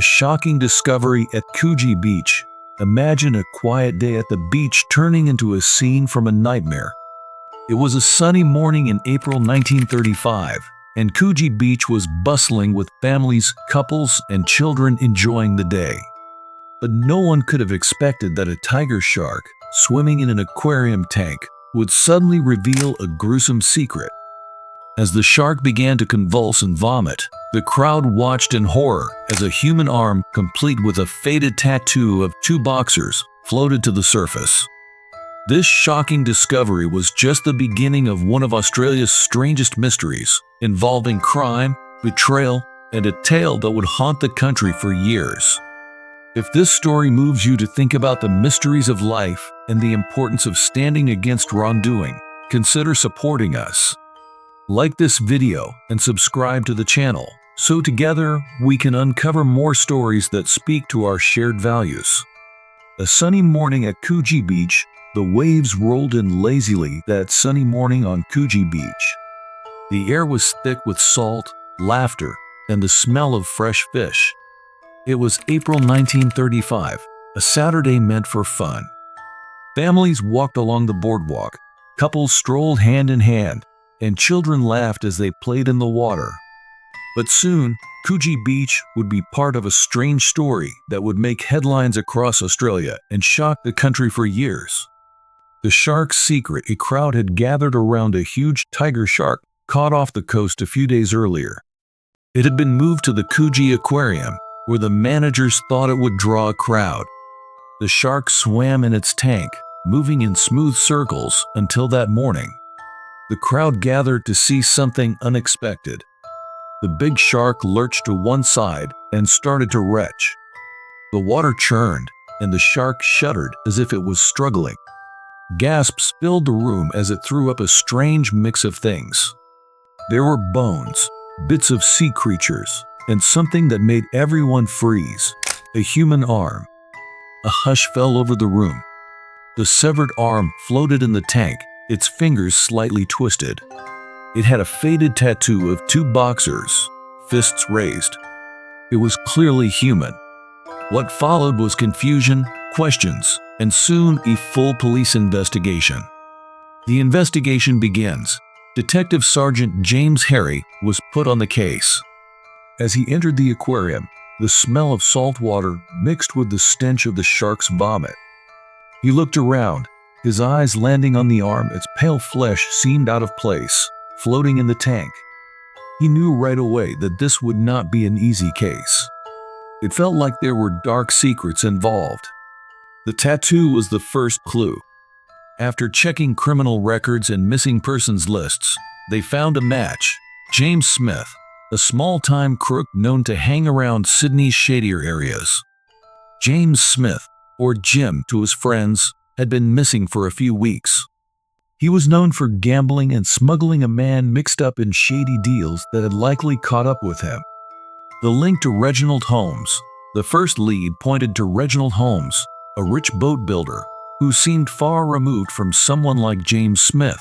A shocking discovery at Coogee Beach. Imagine a quiet day at the beach turning into a scene from a nightmare. It was a sunny morning in April 1935, and Coogee Beach was bustling with families, couples, and children enjoying the day. But no one could have expected that a tiger shark, swimming in an aquarium tank, would suddenly reveal a gruesome secret. As the shark began to convulse and vomit, the crowd watched in horror as a human arm, complete with a faded tattoo of two boxers, floated to the surface. This shocking discovery was just the beginning of one of Australia's strangest mysteries, involving crime, betrayal, and a tale that would haunt the country for years. If this story moves you to think about the mysteries of life and the importance of standing against wrongdoing, consider supporting us. Like this video and subscribe to the channel, so together we can uncover more stories that speak to our shared values. A sunny morning at Coogee Beach. The waves rolled in lazily that sunny morning on Coogee Beach. The air was thick with salt, laughter, and the smell of fresh fish. It was April 1935, a Saturday meant for fun. Families walked along the boardwalk, couples strolled hand in hand, and children laughed as they played in the water. But soon, Coogee Beach would be part of a strange story that would make headlines across Australia and shock the country for years. The shark's secret. A crowd had gathered around a huge tiger shark caught off the coast a few days earlier. It had been moved to the Coogee Aquarium, where the managers thought it would draw a crowd. The shark swam in its tank, moving in smooth circles until that morning. The crowd gathered to see something unexpected. The big shark lurched to one side and started to retch. The water churned, and the shark shuddered as if it was struggling. Gasps filled the room as it threw up a strange mix of things. There were bones, bits of sea creatures, and something that made everyone freeze: a human arm. A hush fell over the room. The severed arm floated in the tank, its fingers slightly twisted. It had a faded tattoo of two boxers, fists raised. It was clearly human. What followed was confusion, questions, and soon a full police investigation. The investigation begins. Detective Sergeant James Harry was put on the case. As he entered the aquarium, the smell of salt water mixed with the stench of the shark's vomit. He looked around, his eyes landing on the arm. Its pale flesh seemed out of place, floating in the tank. He knew right away that this would not be an easy case. It felt like there were dark secrets involved. The tattoo was the first clue. After checking criminal records and missing persons lists, they found a match: James Smith, a small-time crook known to hang around Sydney's shadier areas. James Smith, or Jim to his friends, had been missing for a few weeks. He was known for gambling and smuggling a man mixed up in shady deals that had likely caught up with him. The link to Reginald Holmes. The first lead pointed to Reginald Holmes, a rich boat builder who seemed far removed from someone like James Smith.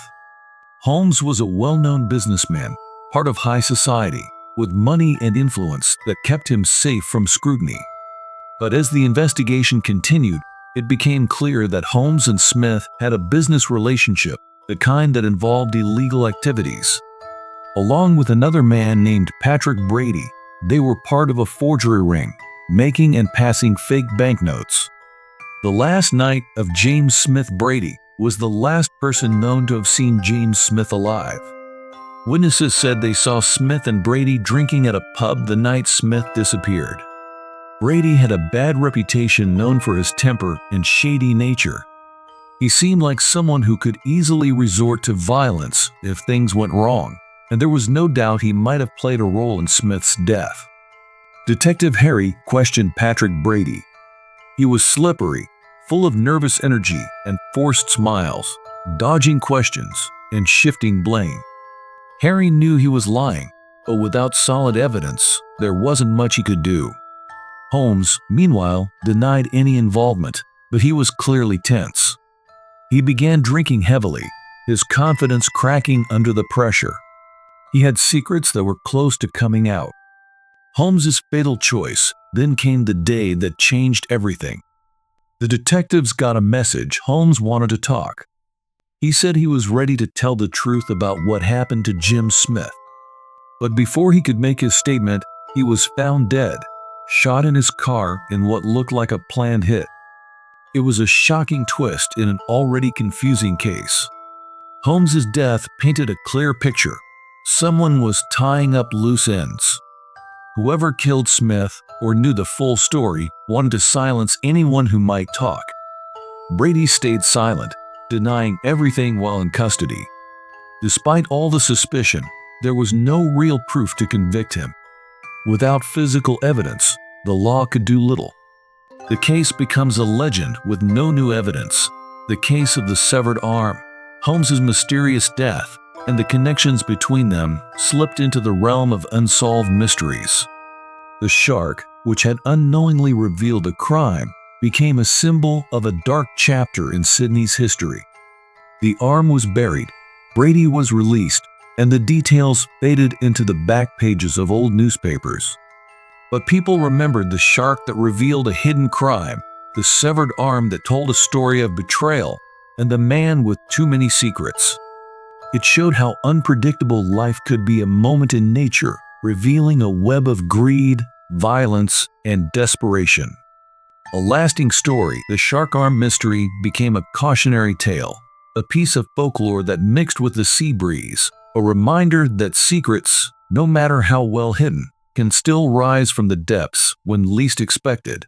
Holmes was a well-known businessman, part of high society, with money and influence that kept him safe from scrutiny. But as the investigation continued, it became clear that Holmes and Smith had a business relationship, the kind that involved illegal activities. Along with another man named Patrick Brady, they were part of a forgery ring, making and passing fake banknotes. The last night of James Smith Brady was the last person known to have seen James Smith alive. Witnesses said they saw Smith and Brady drinking at a pub the night Smith disappeared. Brady had a bad reputation, known for his temper and shady nature. He seemed like someone who could easily resort to violence if things went wrong, and there was no doubt he might have played a role in Smith's death. Detective Harry questioned Patrick Brady. He was slippery, full of nervous energy and forced smiles, dodging questions and shifting blame. Harry knew he was lying, but without solid evidence, there wasn't much he could do. Holmes, meanwhile, denied any involvement, but he was clearly tense. He began drinking heavily, his confidence cracking under the pressure. He had secrets that were close to coming out. Holmes's fatal choice, Then came the day that changed everything. The detectives got a message. Holmes wanted to talk. He said he was ready to tell the truth about what happened to Jim Smith. But before he could make his statement, he was found dead, shot in his car in what looked like a planned hit. It was a shocking twist in an already confusing case. Holmes's death painted a clear picture. Someone was tying up loose ends. Whoever killed Smith or knew the full story wanted to silence anyone who might talk. Brady stayed silent, denying everything while in custody. Despite all the suspicion, there was no real proof to convict him. Without physical evidence, the law could do little. The case becomes a legend with no new evidence. The case of the severed arm, Holmes's mysterious death, and the connections between them slipped into the realm of unsolved mysteries. The shark, which had unknowingly revealed a crime, became a symbol of a dark chapter in Sydney's history. The arm was buried, Brady was released, and the details faded into the back pages of old newspapers. But people remembered the shark that revealed a hidden crime, the severed arm that told a story of betrayal, and the man with too many secrets. It showed how unpredictable life could be. A moment in nature, revealing a web of greed, violence, and desperation. A lasting story, the shark arm mystery became a cautionary tale, a piece of folklore that mixed with the sea breeze, a reminder that secrets, no matter how well hidden, can still rise from the depths when least expected.